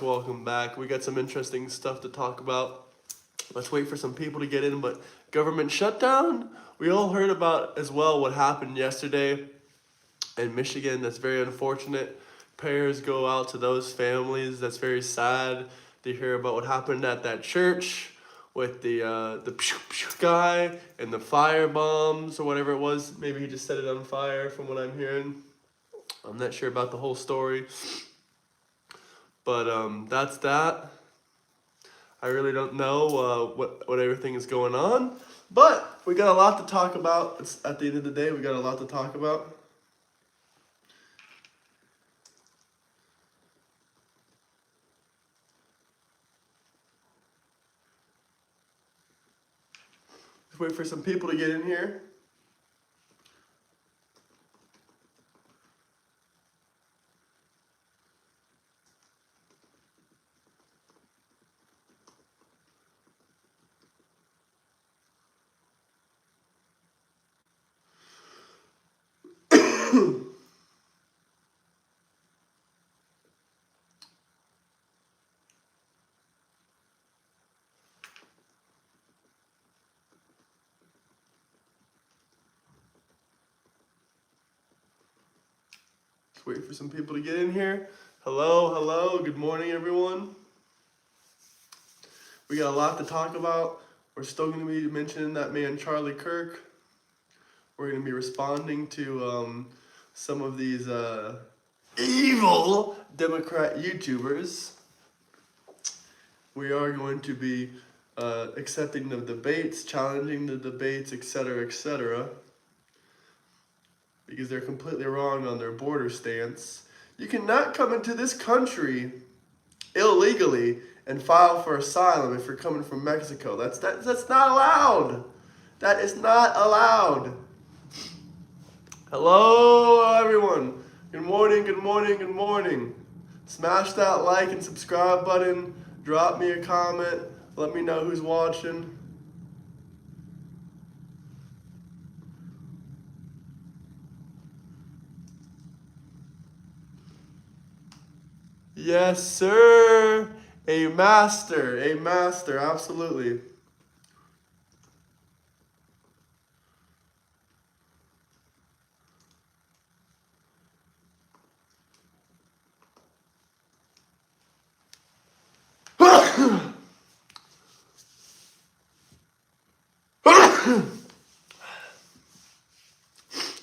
welcome back. We got some interesting stuff to talk about. Let's wait for some people to get in, but government shutdown? We all heard about as well what happened yesterday in Michigan. That's very unfortunate. Prayers go out to those families. That's very sad to hear about what happened at that church with the pew pew guy and the fire bombs or whatever it was. Maybe he just set it on fire from what I'm hearing. I'm not sure about the whole story. But that's that. I really don't know what everything is going on. But we got a lot to talk about. It's, at the end of the day, we got a lot to talk about. Let's wait for some people to get in here. Let's wait for some people to get in here. Hello, hello, good morning everyone. We got a lot to talk about. We're still going to be mentioning that man Charlie Kirk. We're going to be responding to some of these evil Democrat YouTubers. We are going to be accepting the debates, challenging the debates, etc., because they're completely wrong on their border stance. You cannot come into this country illegally and file for asylum if you're coming from Mexico. That's not allowed. That is not allowed. Hello, everyone. Good morning, good morning, good morning. Smash that like and subscribe button. Drop me a comment. Let me know who's watching. Yes, sir. A master, absolutely.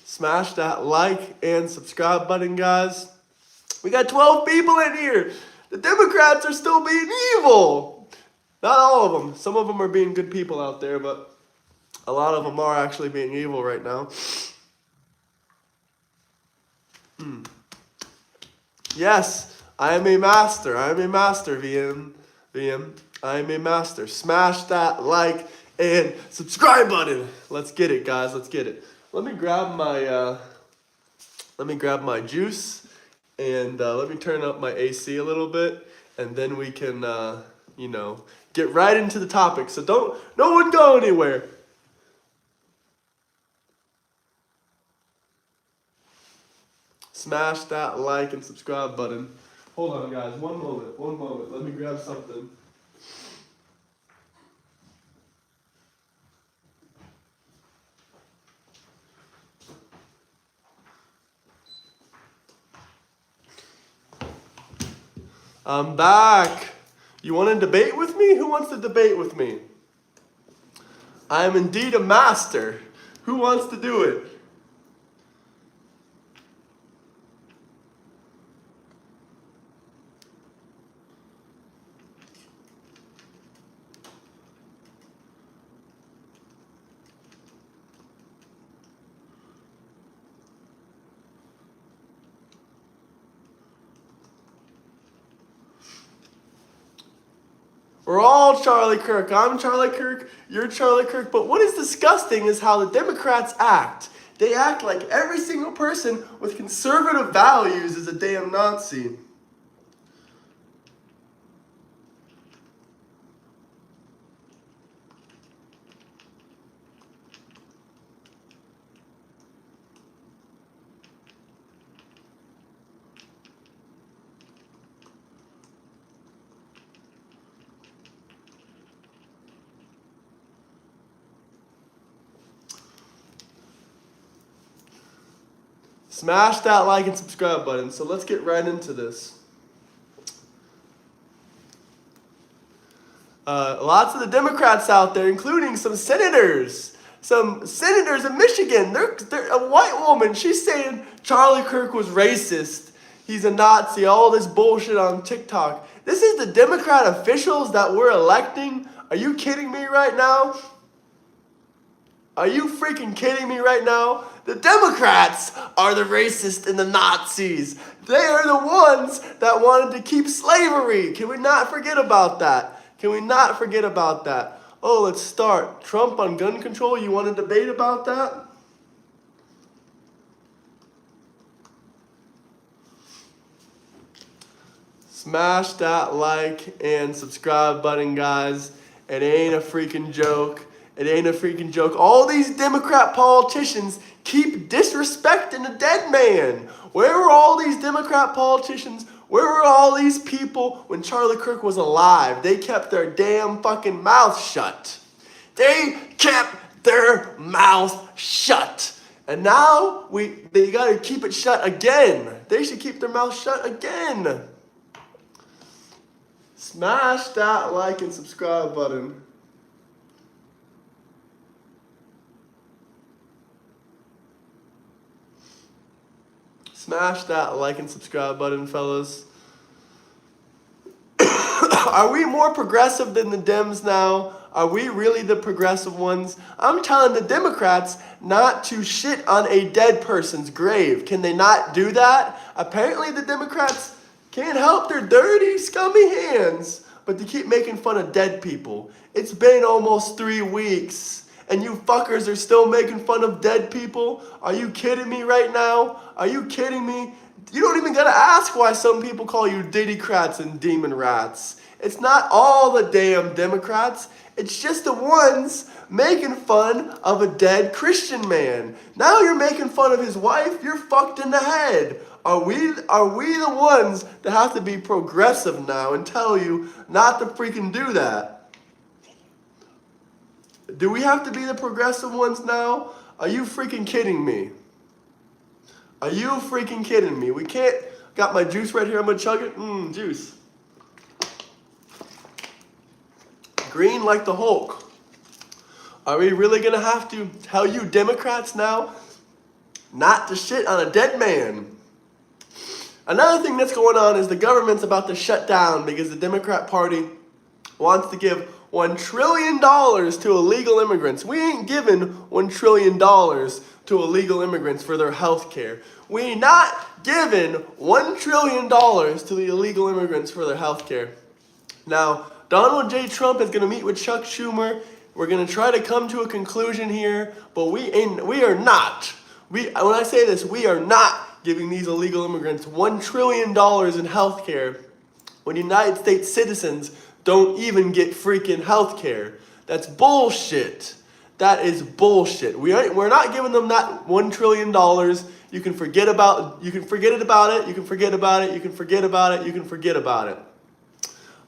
Smash that like and subscribe button, guys. We got 12 people in here. The Democrats are still being evil. Not all of them. Some of them are being good people out there, but a lot of them are actually being evil right now. Yes, I am a master. I am a master, VM. I am a master. Smash that like and subscribe button. Let's get it, guys. Let's get it. Let me grab my juice and let me turn up my AC a little bit, and then we can get right into the topic. So no one go anywhere. Smash that like and subscribe button. Hold on, guys. One moment. Let me grab something. I'm back. You want to debate with me? Who wants to debate with me? I am indeed a master. Who wants to do it? We're all Charlie Kirk. I'm Charlie Kirk. You're Charlie Kirk. But what is disgusting is how the Democrats act. They act like every single person with conservative values is a damn Nazi. Smash that like and subscribe button. So let's get right into this. Lots of the Democrats out there, including some senators in Michigan. They're a white woman. She's saying Charlie Kirk was racist. He's a Nazi. All this bullshit on TikTok. This is the Democrat officials that we're electing. Are you kidding me right now? Are you freaking kidding me right now? The Democrats are the racists and the Nazis. They are the ones that wanted to keep slavery. Can we not forget about that? Can we not forget about that? Oh, let's start. Trump on gun control. You want to debate about that? Smash that like and subscribe button, guys. It ain't a freaking joke. It ain't a freaking joke. All these Democrat politicians keep disrespecting a dead man. Where were all these Democrat politicians? Where were all these people when Charlie Kirk was alive? They kept their damn fucking mouth shut. They kept their mouth shut. And now they gotta keep it shut again. They should keep their mouth shut again. Smash that like and subscribe button. Smash that like and subscribe button, fellas. Are we more progressive than the Dems now? Are we really the progressive ones? I'm telling the Democrats not to shit on a dead person's grave. Can they not do that? Apparently the Democrats can't help their dirty, scummy hands, but they keep making fun of dead people. It's been almost 3 weeks. And you fuckers are still making fun of dead people? Are you kidding me right now? Are you kidding me? You don't even gotta ask why some people call you Diddycrats and Demon Rats. It's not all the damn Democrats. It's just the ones making fun of a dead Christian man. Now you're making fun of his wife. You're fucked in the head. Are we the ones that have to be progressive now and tell you not to freaking do that? Do we have to be the progressive ones now? Are you freaking kidding me? Are you freaking kidding me? We can't... Got my juice right here. I'm going to chug it. Juice. Green like the Hulk. Are we really going to have to tell you Democrats now not to shit on a dead man? Another thing that's going on is the government's about to shut down because the Democrat Party wants to give $1 trillion to illegal immigrants. We ain't giving $1 trillion to illegal immigrants for their health care. We ain't not giving $1 trillion to the illegal immigrants for their health care. Now, Donald J. Trump is going to meet with Chuck Schumer. We're going to try to come to a conclusion here, but we are not. When I say this, we are not giving these illegal immigrants $1 trillion in health care when United States citizens don't even get freaking health care. That's bullshit. That is bullshit. We're not giving them that $1 trillion. You can forget about it. You can forget about it. You can forget about it. You can forget about it. You can forget about it.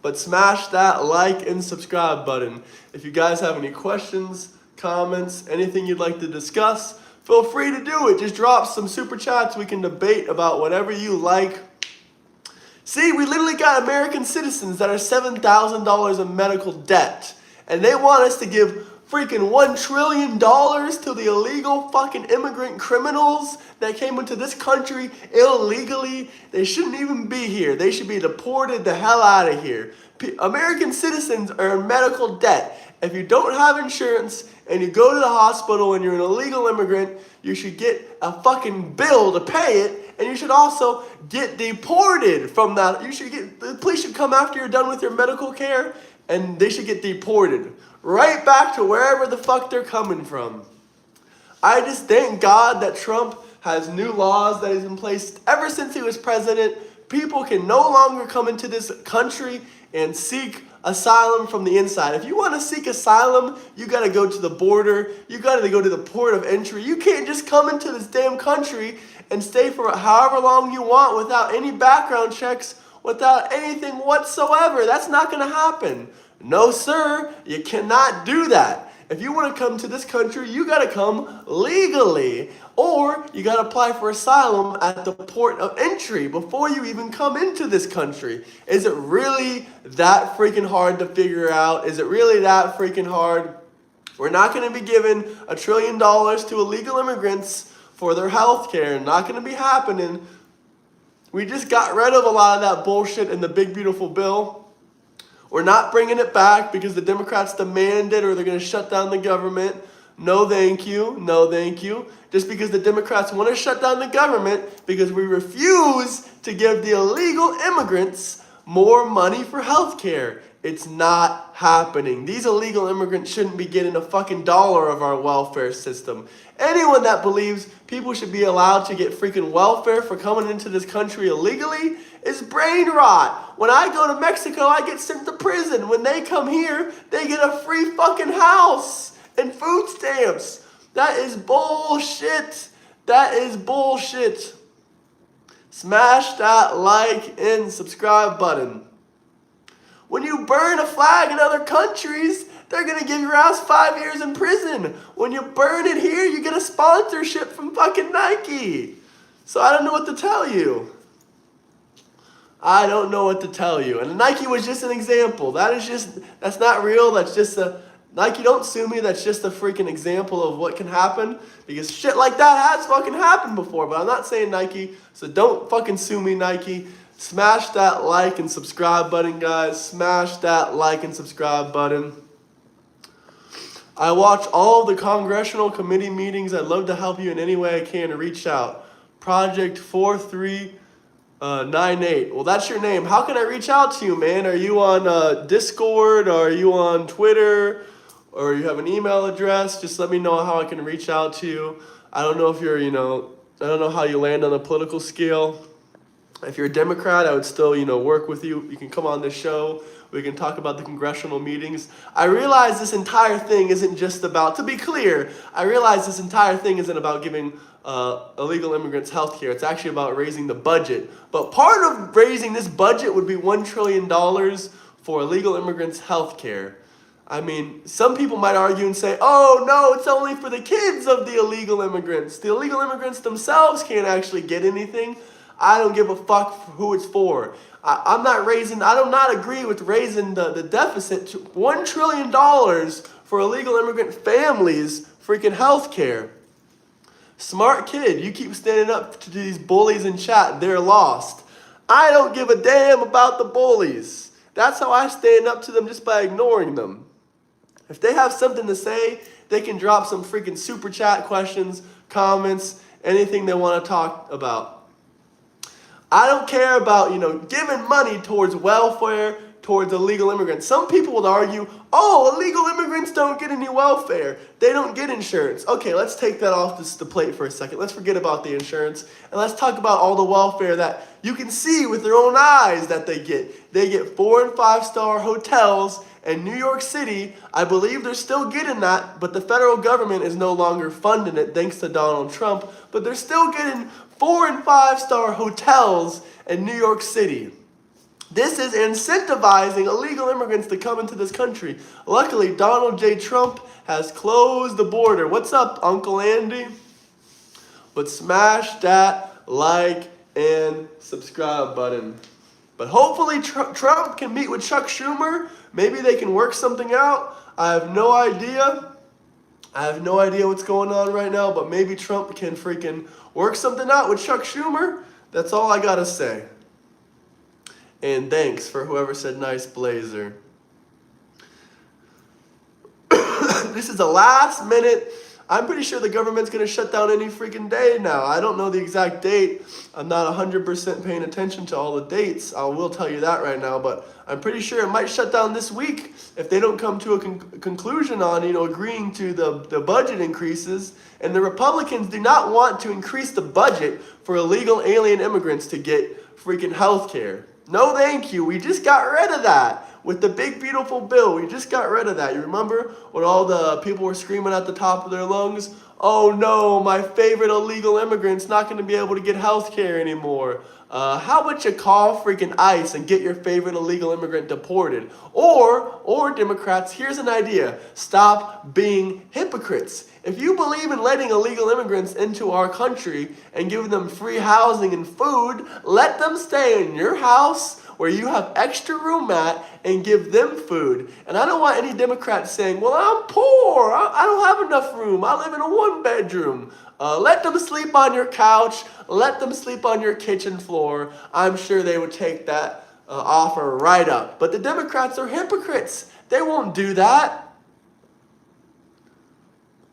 But smash that like and subscribe button. If you guys have any questions, comments, anything you'd like to discuss, feel free to do it. Just drop some super chats. We can debate about whatever you like. See, we literally got American citizens that are $7,000 in medical debt. And they want us to give freaking $1 trillion to the illegal fucking immigrant criminals that came into this country illegally. They shouldn't even be here. They should be deported the hell out of here. American citizens are in medical debt. If you don't have insurance and you go to the hospital and you're an illegal immigrant, you should get a fucking bill to pay it. And you should also get deported from that. The police should come after you're done with your medical care, and they should get deported right back to wherever the fuck they're coming from. I just thank God that Trump has new laws that he's in place ever since he was president. People can no longer come into this country and seek asylum from the inside. If you want to seek asylum, you got to go to the border. You got to go to the port of entry. You can't just come into this damn country and stay for however long you want without any background checks, without anything whatsoever. That's not going to happen. No, sir, you cannot do that. If you want to come to this country, you got to come legally. Or you got to apply for asylum at the port of entry before you even come into this country. Is it really that freaking hard to figure out? Is it really that freaking hard? We're not going to be giving $1 trillion to illegal immigrants for their health care. Not going to be happening. We just got rid of a lot of that bullshit in the big beautiful bill. We're not bringing it back because the Democrats demand it or they're going to shut down the government. No thank you. No thank you. Just because the Democrats want to shut down the government because we refuse to give the illegal immigrants more money for health care. It's not happening. These illegal immigrants shouldn't be getting a fucking dollar of our welfare system. Anyone that believes people should be allowed to get freaking welfare for coming into this country illegally is brain rot. When I go to Mexico, I get sent to prison. When they come here, they get a free fucking house and food stamps. That is bullshit. That is bullshit. Smash that like and subscribe button. When you burn a flag in other countries, they're going to give your ass 5 years in prison. When you burn it here, you get a sponsorship from fucking Nike. So I don't know what to tell you. I don't know what to tell you. And Nike was just an example. That's not real. That's just Nike, don't sue me. That's just a freaking example of what can happen. Because shit like that has fucking happened before. But I'm not saying Nike. So don't fucking sue me, Nike. Smash that like and subscribe button, guys. Smash that like and subscribe button. I watch all of the congressional committee meetings. I'd love to help you in any way I can. Reach out. Project 4398. Well, that's your name. How can I reach out to you, man? Are you on Discord? Or are you on Twitter? Or you have an email address? Just let me know how I can reach out to you. I don't know if you're, I don't know how you land on the political scale. If you're a Democrat, I would still, work with you. You can come on this show. We can talk about the congressional meetings. I realize this entire thing isn't just about, to be clear, I realize this entire thing isn't about giving illegal immigrants health care. It's actually about raising the budget. But part of raising this budget would be $1 trillion for illegal immigrants' health care. I mean, some people might argue and say, oh, no, it's only for the kids of the illegal immigrants. The illegal immigrants themselves can't actually get anything. I don't give a fuck who it's for. I do not agree with raising the deficit to $1 trillion for illegal immigrant families' freaking health care. Smart kid, you keep standing up to these bullies in chat, they're lost. I don't give a damn about the bullies. That's how I stand up to them, just by ignoring them. If they have something to say, they can drop some freaking super chat questions, comments, anything they want to talk about. I don't care about, giving money towards welfare, towards illegal immigrants. Some people would argue, oh, illegal immigrants don't get any welfare. They don't get insurance. Okay, let's take that off the plate for a second. Let's forget about the insurance. And let's talk about all the welfare that you can see with their own eyes that they get. They get 4- and 5-star hotels in New York City. I believe they're still getting that, but the federal government is no longer funding it thanks to Donald Trump. But they're still getting 4- and 5-star hotels in New York City. This is incentivizing illegal immigrants to come into this country. Luckily, Donald J. Trump has closed the border. What's up, Uncle Andy? But smash that like and subscribe button. But hopefully Trump can meet with Chuck Schumer. Maybe they can work something out. I have no idea. I have no idea what's going on right now, but maybe Trump can freaking work something out with Chuck Schumer. That's all I gotta say. And thanks for whoever said nice blazer. This is a last minute. I'm pretty sure the government's going to shut down any freaking day now. I don't know the exact date. I'm not 100% paying attention to all the dates. I will tell you that right now. But I'm pretty sure it might shut down this week if they don't come to a conclusion on, agreeing to the budget increases. And the Republicans do not want to increase the budget for illegal alien immigrants to get freaking health care. No, thank you. We just got rid of that with the big, beautiful bill. We just got rid of that. You remember when all the people were screaming at the top of their lungs, oh no, my favorite illegal immigrant's not going to be able to get health care anymore. How about you call freaking ICE and get your favorite illegal immigrant deported? Or Democrats, here's an idea. Stop being hypocrites. If you believe in letting illegal immigrants into our country and giving them free housing and food, let them stay in your house where you have extra room at and give them food. And I don't want any Democrats saying, well, I'm poor. I don't have enough room. I live in a 1-bedroom. Let them sleep on your couch. Let them sleep on your kitchen floor. I'm sure they would take that offer right up. But the Democrats are hypocrites. They won't do that.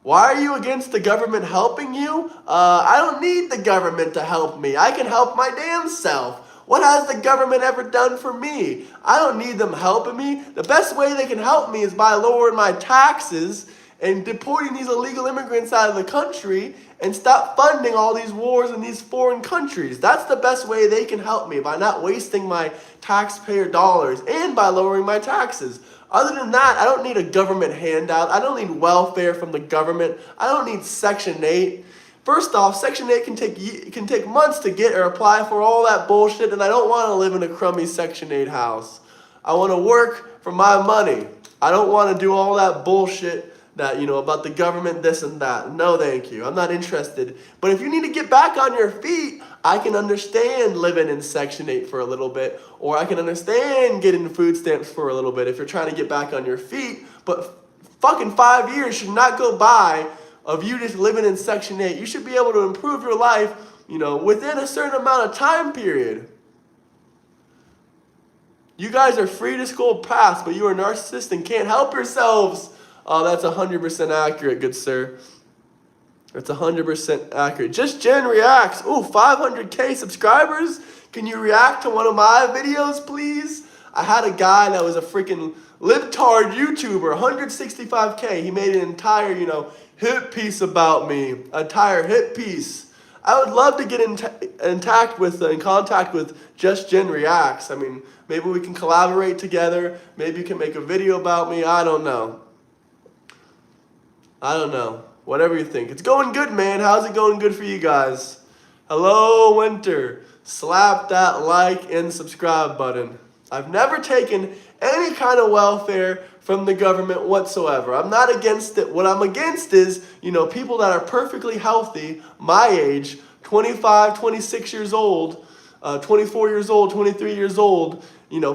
Why are you against the government helping you? I don't need the government to help me. I can help my damn self. What has the government ever done for me? I don't need them helping me. The best way they can help me is by lowering my taxes and deporting these illegal immigrants out of the country and stop funding all these wars in these foreign countries. That's the best way they can help me, by not wasting my taxpayer dollars and by lowering my taxes. Other than that, I don't need a government handout. I don't need welfare from the government. I don't need Section 8. First off, Section 8 can take months to get or apply for all that bullshit, and I don't want to live in a crummy Section 8 house. I want to work for my money. I don't want to do all that bullshit that, about the government, this and that. No, thank you. I'm not interested. But if you need to get back on your feet, I can understand living in Section 8 for a little bit, or I can understand getting food stamps for a little bit if you're trying to get back on your feet. But fucking 5 years should not go by of you just living in Section 8. You should be able to improve your life, within a certain amount of time period. You guys are free to school pass, but you are narcissists and can't help yourselves. Oh, that's 100% accurate, good sir. That's 100% accurate. Just Jen reacts. Ooh, 500K subscribers. Can you react to one of my videos, please? I had a guy that was a freaking libtard YouTuber, 165K. He made an entire, hit piece about me. Entire hit piece. I would love to get in contact with Just Jen Reacts. I mean, maybe we can collaborate together. Maybe you can make a video about me. I don't know. Whatever you think. It's going good, man. How's it going good for you guys? Hello, Winter. Slap that like and subscribe button. I've never taken any kind of welfare from the government whatsoever. I'm not against it. What I'm against is, people that are perfectly healthy, my age, 25, 26 years old, 24 years old, 23 years old,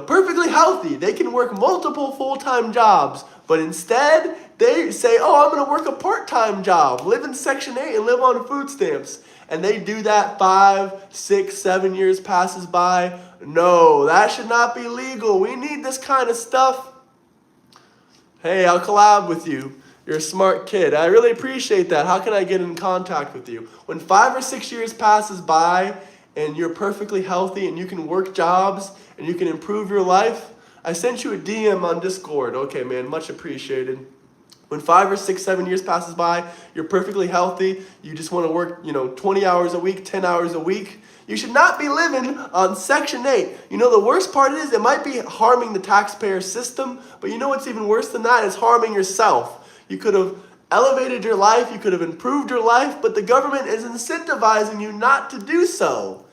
perfectly healthy. They can work multiple full-time jobs, but instead they say, oh, I'm going to work a part-time job, live in Section 8 and live on food stamps. And they do that 5, 6, 7 years passes by. No, that should not be legal. We need this kind of stuff. Hey, I'll collab with you. You're a smart kid. I really appreciate that. How can I get in contact with you? When 5 or 6 years passes by and you're perfectly healthy and you can work jobs and you can improve your life, I sent you a DM on Discord. Okay, man, much appreciated. When 5 or 6, 7 years passes by, you're perfectly healthy, you just want to work, 20 hours a week, 10 hours a week, you should not be living on Section 8. The worst part is it might be harming the taxpayer system, but what's even worse than that is harming yourself. You could have elevated your life, you could have improved your life, but the government is incentivizing you not to do so.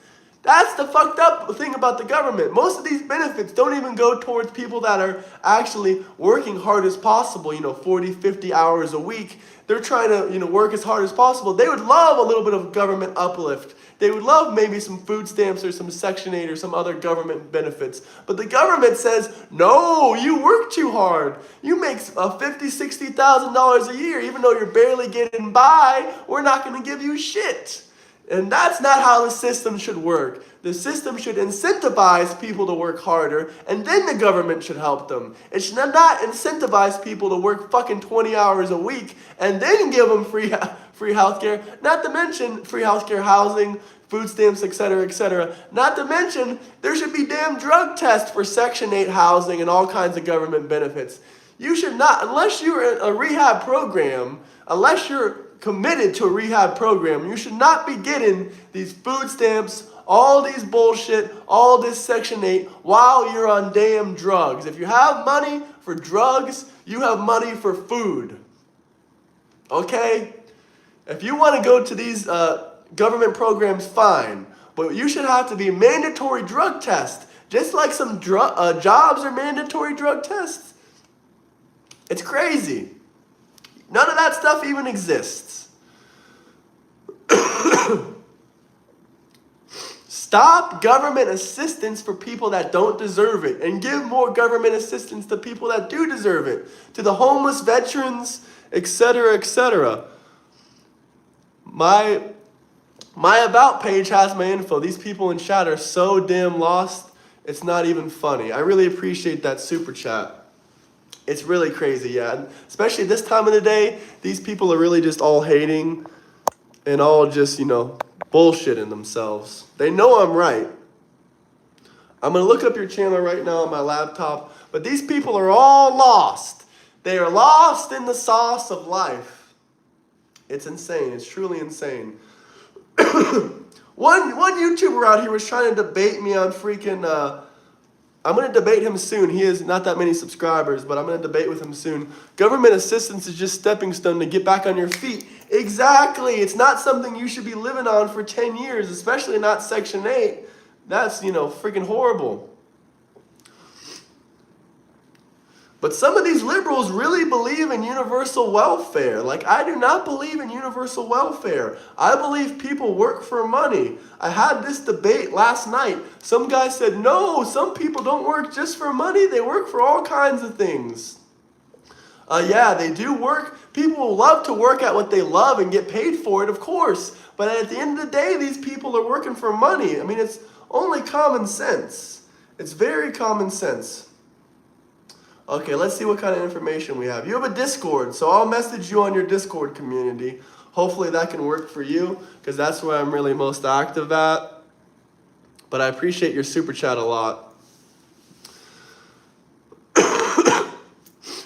That's the fucked up thing about the government. Most of these benefits don't even go towards people that are actually working hard as possible, 40, 50 hours a week. They're trying to, work as hard as possible. They would love a little bit of government uplift. They would love maybe some food stamps or some Section 8 or some other government benefits. But the government says, no, you work too hard. You make $50,000, $60,000 a year. Even though you're barely getting by, we're not going to give you shit. And that's not how the system should work. The system should incentivize people to work harder, and then the government should help them. It should not incentivize people to work fucking 20 hours a week and then give them free healthcare. Not to mention free healthcare, housing, food stamps, etc., etc. Not to mention there should be damn drug tests for Section 8 housing and all kinds of government benefits. You should not, unless you're in a rehab program, unless you're committed to a rehab program, you should not be getting these food stamps, all these bullshit, all this Section 8 while you're on damn drugs. If you have money for drugs, you have money for food. Okay? If you want to go to these government programs, fine. but you should have to be mandatory drug test, just like some jobs are mandatory drug tests. It's crazy. None of that stuff even exists. Stop government assistance for people that don't deserve it and give more government assistance to people that do deserve it, to the homeless, veterans, etc., etc. My About page has my info. These people in chat are so damn lost, it's not even funny. I really appreciate that super chat. It's really crazy, yeah. And especially this time of the day, these people are really just all hating and all just, bullshitting themselves. They know I'm right. I'm going to look up your channel right now on my laptop, but these people are all lost. They are lost in the sauce of life. It's insane. It's truly insane. One YouTuber out here was trying to debate me on freaking, I'm going to debate him soon. He has not that many subscribers, but I'm going to debate with him soon. Government assistance is just stepping stone to get back on your feet. Exactly. It's not something you should be living on for 10 years, especially not Section 8. That's, freaking horrible. But some of these liberals really believe in universal welfare. Like, I do not believe in universal welfare. I believe people work for money. I had this debate last night. Some guy said, no, some people don't work just for money. They work for all kinds of things. Yeah, they do work. People love to work at what they love and get paid for it, of course. But at the end of the day, these people are working for money. I mean, it's only common sense. It's very common sense. Okay, let's see what kind of information we have. You have a Discord, so I'll message you on your Discord community. Hopefully that can work for you, because that's where I'm really most active at. But I appreciate your super chat a lot.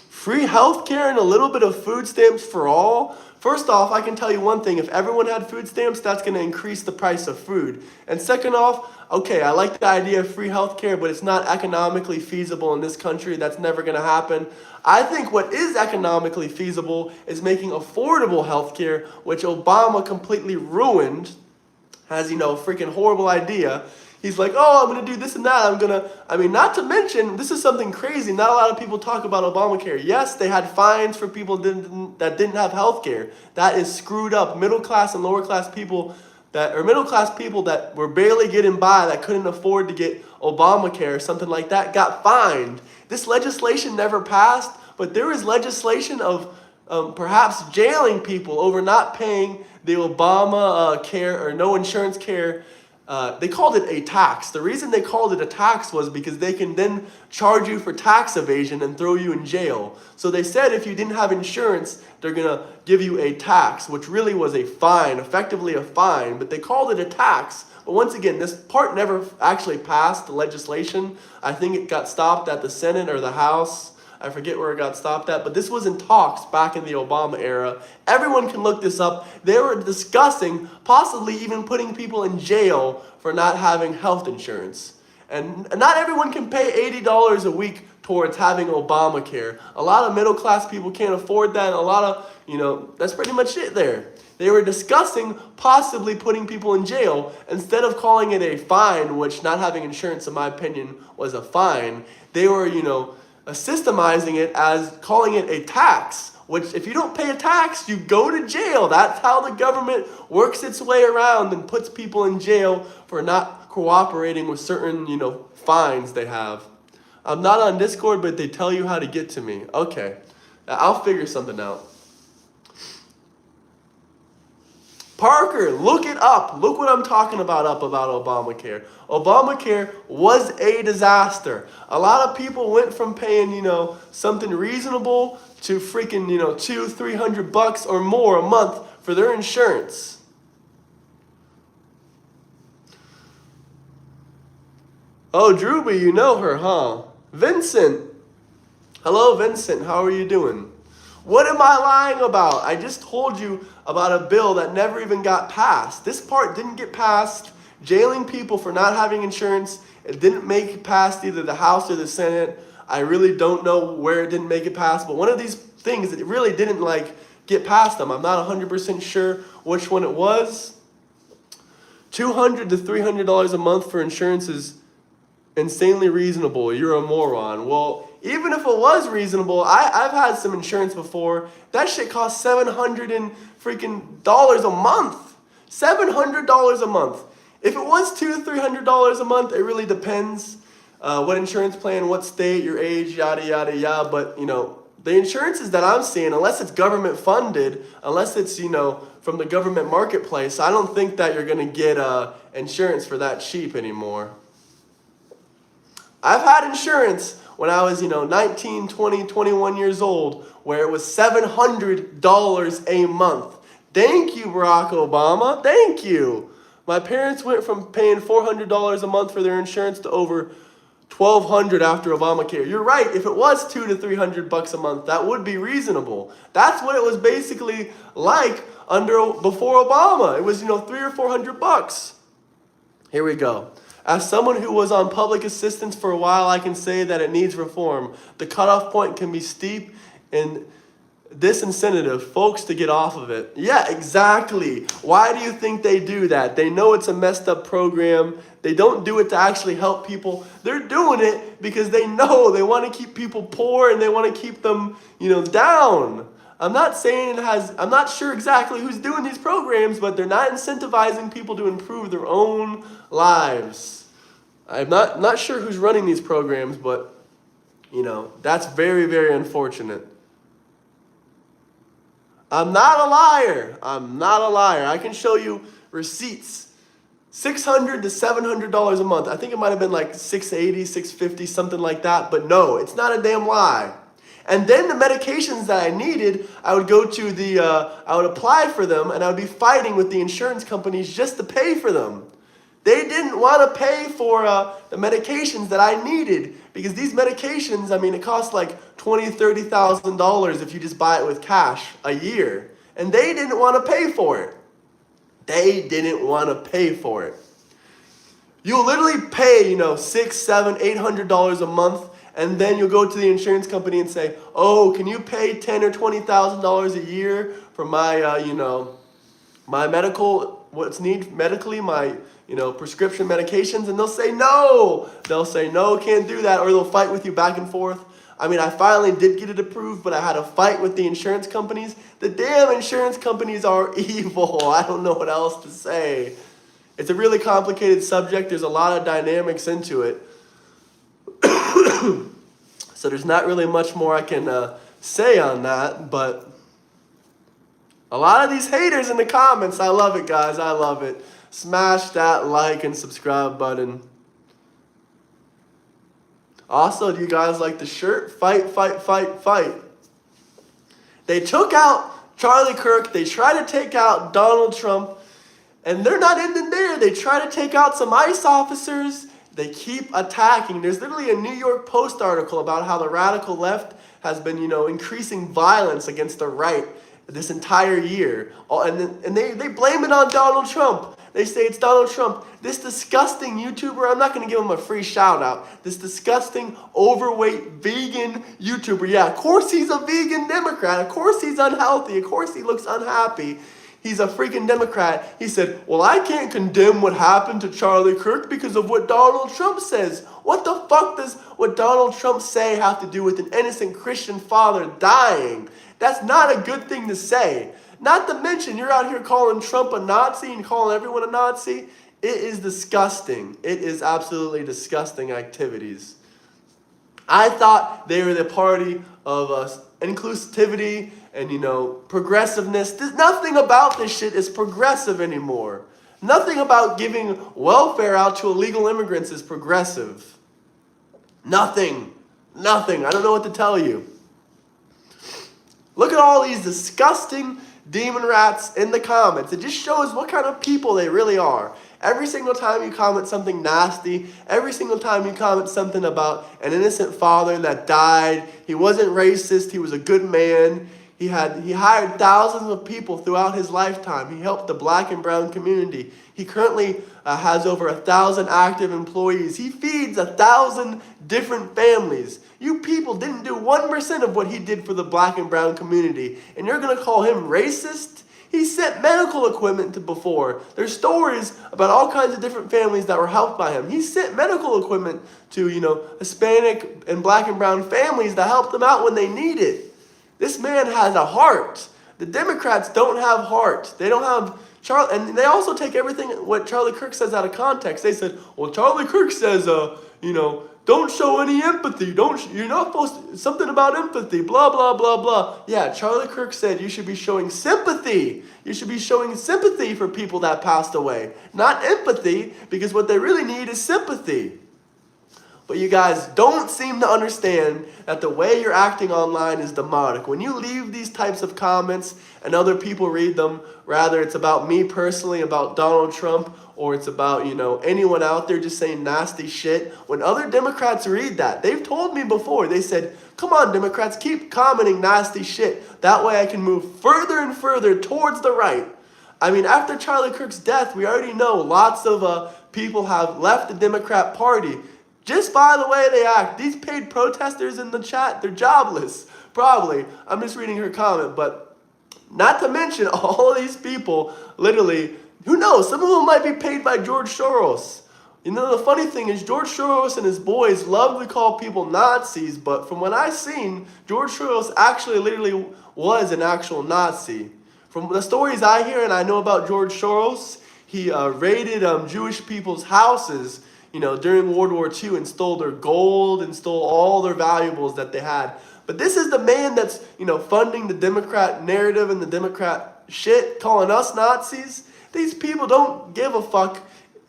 Free healthcare and a little bit of food stamps for all. First off, I can tell you one thing. If everyone had food stamps, that's going to increase the price of food. And second off, okay, I like the idea of free healthcare, but it's not economically feasible in this country. That's never going to happen. I think what is economically feasible is making affordable healthcare, which Obama completely ruined. Has, freaking horrible idea. He's like, oh, I'm going to do this and that. Not to mention, this is something crazy. Not a lot of people talk about Obamacare. Yes, they had fines for people that didn't have health care. That is screwed up. Middle class and lower class people middle class people that were barely getting by, that couldn't afford to get Obamacare or something like that, got fined. This legislation never passed, but there is legislation of perhaps jailing people over not paying the Obamacare or no insurance care. They called it a tax. The reason they called it a tax was because they can then charge you for tax evasion and throw you in jail. So they said if you didn't have insurance, they're going to give you a tax, which really was a fine, effectively a fine, but they called it a tax. But once again, this part never actually passed the legislation. I think it got stopped at the Senate or the House. I forget where it got stopped at, but this was in talks back in the Obama era. Everyone can look this up. They were discussing possibly even putting people in jail for not having health insurance. And not everyone can pay $80 a week towards having Obamacare. A lot of middle class people can't afford that. And a lot of, that's pretty much it there. They were discussing possibly putting people in jail instead of calling it a fine, which not having insurance, in my opinion, was a fine. They were, systemizing it as calling it a tax, which if you don't pay a tax, you go to jail. That's how the government works its way around and puts people in jail for not cooperating with certain, fines they have. I'm not on Discord, but they tell you how to get to me. Okay, I'll figure something out. Parker, look it up. Look what I'm talking about Obamacare. Obamacare was a disaster. A lot of people went from paying, something reasonable to freaking, $200-300 or more a month for their insurance. Oh, Drewby, you know her, huh? Vincent. Hello, Vincent. How are you doing? What am I lying about? I just told you about a bill that never even got passed. This part didn't get passed. Jailing people for not having insurance. It didn't make it past either the House or the Senate. I really don't know where it didn't make it past. But one of these things that it really didn't get past them. I'm not 100% sure which one it was. $200 to $300 a month for insurance is insanely reasonable. You're a moron. Well, even if it was reasonable, I've had some insurance before. That shit costs $700 and freaking dollars a month. $700 a month. If it was $200 to $300 a month, it really depends. What insurance plan, what state, your age, yada, yada, yada. But, the insurances that I'm seeing, unless it's government funded, unless it's, from the government marketplace, I don't think that you're going to get insurance for that cheap anymore. I've had insurance when I was, 19, 20, 21 years old, where it was $700 a month. Thank you, Barack Obama. Thank you. My parents went from paying $400 a month for their insurance to over $1,200 after Obamacare. You're right. If it was $200 to $300 a month, that would be reasonable. That's what it was basically like before Obama. It was, $300 or $400. Here we go. As someone who was on public assistance for a while, I can say that it needs reform. The cutoff point can be steep and disincentive folks to get off of it. Yeah, exactly. Why do you think they do that? They know it's a messed up program. They don't do it to actually help people. They're doing it because they know they want to keep people poor and they want to keep them, down. I'm not sure exactly who's doing these programs, but they're not incentivizing people to improve their own lives. I'm not sure who's running these programs, but, that's very, very unfortunate. I'm not a liar. I can show you receipts. $600 to $700 a month. I think it might have been like $680, $650, something like that. But no, it's not a damn lie. And then the medications that I needed, I would go to I would apply for them, and I would be fighting with the insurance companies just to pay for them. They didn't want to pay for the medications that I needed, because these medications, it costs like $20,000, $30,000 if you just buy it with cash a year. And they didn't want to pay for it. You'll literally pay, $600, $700, $800 a month, and then you'll go to the insurance company and say, oh, can you pay $10,000 or $20,000 a year for my, my medical, what's needed medically, my, prescription medications? And they'll say no. Can't do that. Or they'll fight with you back and forth. I finally did get it approved, but I had a fight with the insurance companies. The damn insurance companies are evil. I don't know what else to say. It's a really complicated subject. There's a lot of dynamics into it. So there's not really much more I can say on that, but a lot of these haters in the comments, I love it, guys. I love it. Smash that like and subscribe button. Also, do you guys like the shirt? Fight, fight, fight, fight. They took out Charlie Kirk. They tried to take out Donald Trump. And they're not ending there. They try to take out some ICE officers. They keep attacking. There's literally a New York Post article about how the radical left has been, increasing violence against the right this entire year. And they blame it on Donald Trump. They say it's Donald Trump. This disgusting YouTuber, I'm not going to give him a free shout out. This disgusting, overweight, vegan YouTuber. Yeah, of course he's a vegan Democrat. Of course he's unhealthy. Of course he looks unhappy. He's a freaking Democrat. He said, well, I can't condemn what happened to Charlie Kirk because of what Donald Trump says. What the fuck does what Donald Trump say have to do with an innocent Christian father dying? That's not a good thing to say. Not to mention, you're out here calling Trump a Nazi and calling everyone a Nazi. It is disgusting. It is absolutely disgusting activities. I thought they were the party of inclusivity and, progressiveness. Nothing about this shit is progressive anymore. Nothing about giving welfare out to illegal immigrants is progressive. Nothing. I don't know what to tell you. Look at all these disgusting demon rats in the comments. It just shows what kind of people they really are. Every single time you comment something nasty, every single time you comment something about an innocent father that died, he wasn't racist, he was a good man. He hired thousands of people throughout his lifetime. He helped the black and brown community. He currently has over 1,000 active employees. He feeds 1,000 different families. You people didn't do 1% of what he did for the black and brown community. And you're going to call him racist? He sent medical equipment to before. There's stories about all kinds of different families that were helped by him. He sent medical equipment to, Hispanic and black and brown families to help them out when they need it. This man has a heart. The Democrats don't have heart. They don't have and they also take everything what Charlie Kirk says out of context. They said, well, Charlie Kirk says, don't show any empathy. You're not supposed to, something about empathy, blah, blah, blah, blah. Yeah, Charlie Kirk said you should be showing sympathy. You should be showing sympathy for people that passed away, not empathy, because what they really need is sympathy. But you guys don't seem to understand that the way you're acting online is demonic. When you leave these types of comments and other people read them, rather it's about me personally, about Donald Trump, or it's about, anyone out there just saying nasty shit. When other Democrats read that, they've told me before, they said, come on, Democrats, keep commenting nasty shit. That way I can move further and further towards the right. I mean, after Charlie Kirk's death, we already know lots of people have left the Democrat Party. Just by the way they act. These paid protesters in the chat, they're jobless. Probably. I'm just reading her comment. But not to mention all of these people, literally, who knows? Some of them might be paid by George Soros. The funny thing is George Soros and his boys love to call people Nazis. But from what I've seen, George Soros actually literally was an actual Nazi. From the stories I hear and I know about George Soros, he raided Jewish people's houses during World War II and stole their gold and stole all their valuables that they had. But this is the man that's, funding the Democrat narrative and the Democrat shit, calling us Nazis. These people don't give a fuck.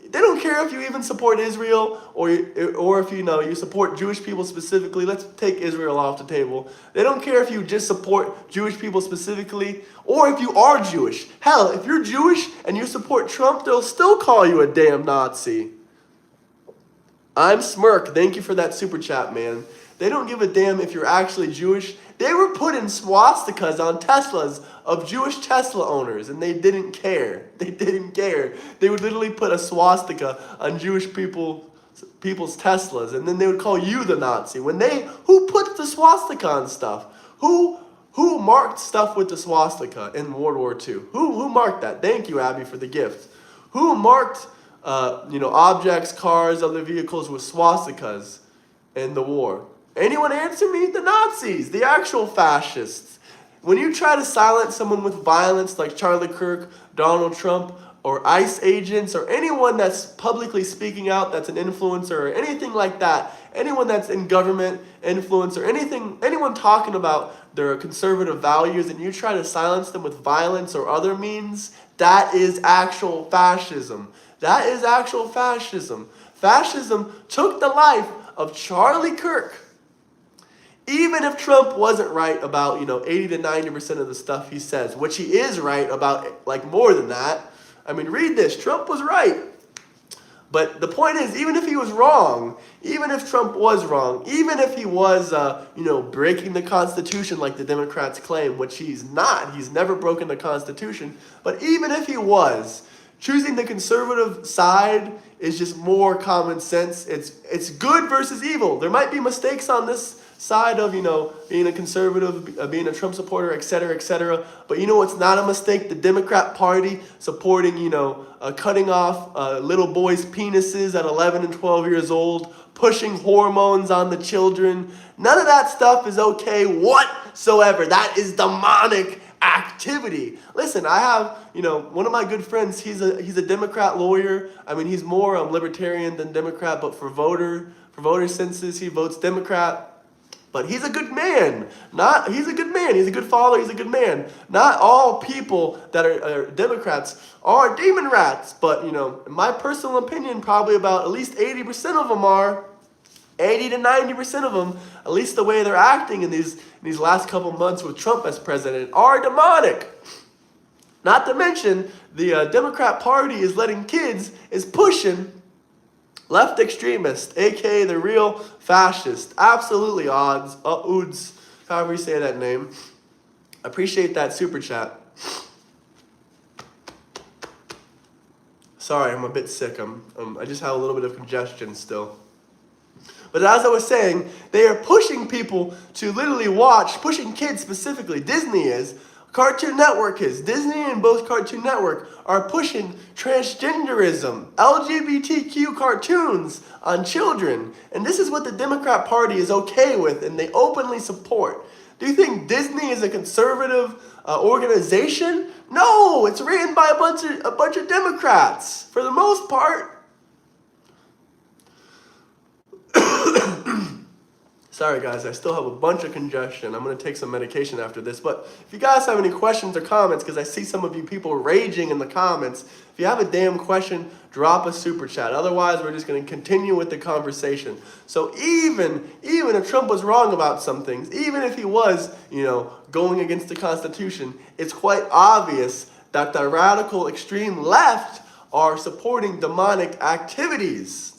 They don't care if you even support Israel or if, you support Jewish people specifically. Let's take Israel off the table. They don't care if you just support Jewish people specifically or if you are Jewish. Hell, if you're Jewish and you support Trump, they'll still call you a damn Nazi. I'm Smirk. Thank you for that super chat, man. They don't give a damn if you're actually Jewish. They were putting swastikas on Teslas of Jewish Tesla owners, and they didn't care. They didn't care. They would literally put a swastika on Jewish people's Teslas, and then they would call you the Nazi. Who put the swastika on stuff? Who marked stuff with the swastika in World War II? Who marked that? Thank you, Abby, for the gift. Who marked objects, cars, other vehicles with swastikas in the war? Anyone answer me? The Nazis, the actual fascists. When you try to silence someone with violence like Charlie Kirk, Donald Trump, or ICE agents, or anyone that's publicly speaking out that's an influencer or anything like that, anyone that's in government influence or anyone talking about their conservative values, and you try to silence them with violence or other means, that is actual fascism. That is actual fascism. Fascism took the life of Charlie Kirk. Even if Trump wasn't right about, 80 to 90% of the stuff he says, which he is right about, more than that. I mean, read this. Trump was right. But the point is, even if he was wrong, even if Trump was wrong, even if he was, breaking the Constitution like the Democrats claim, which he's not. He's never broken the Constitution. But even if he was, choosing the conservative side is just more common sense. It's good versus evil. There might be mistakes on this side of, being a conservative, being a Trump supporter, etc., etc. But it's not a mistake? The Democrat Party supporting, cutting off little boys' penises at 11 and 12 years old, pushing hormones on the children. None of that stuff is okay whatsoever. That is demonic activity. Listen, I have, one of my good friends, he's a Democrat lawyer. I mean, he's more libertarian than Democrat, but for voter census, he votes Democrat. But he's a good man. He's a good man. He's a good father. He's a good man. Not all people that are Democrats are demon rats. But, in my personal opinion, probably about at least 80% of them are. 80 to 90% of them, at least the way they're acting in these last couple months with Trump as president, are demonic. Not to mention, the Democrat Party is pushing left extremists, a.k.a. the real fascist. Absolutely Oods, however you say that name. Appreciate that super chat. Sorry, I'm a bit sick. I just have a little bit of congestion still. But as I was saying, they are pushing people to literally pushing kids specifically, Disney is, Cartoon Network is. Disney and both Cartoon Network are pushing transgenderism, LGBTQ cartoons on children. And this is what the Democrat Party is okay with and they openly support. Do you think Disney is a conservative organization? No, it's ran by a bunch of Democrats for the most part. Sorry guys, I still have a bunch of congestion. I'm going to take some medication after this. But if you guys have any questions or comments, because I see some of you people raging in the comments, if you have a damn question, drop a super chat. Otherwise, we're just going to continue with the conversation. So even if Trump was wrong about some things, even if he was, going against the Constitution, it's quite obvious that the radical extreme left are supporting demonic activities.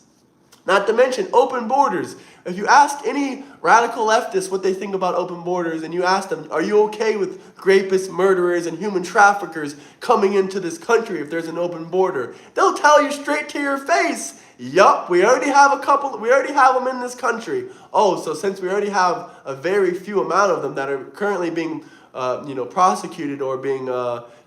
Not to mention open borders. If you ask any radical leftists what they think about open borders and you ask them, are you okay with rapists, murderers, and human traffickers coming into this country if there's an open border? They'll tell you straight to your face, yup, we already have them in this country. Oh, so since we already have a very few amount of them that are currently being prosecuted or being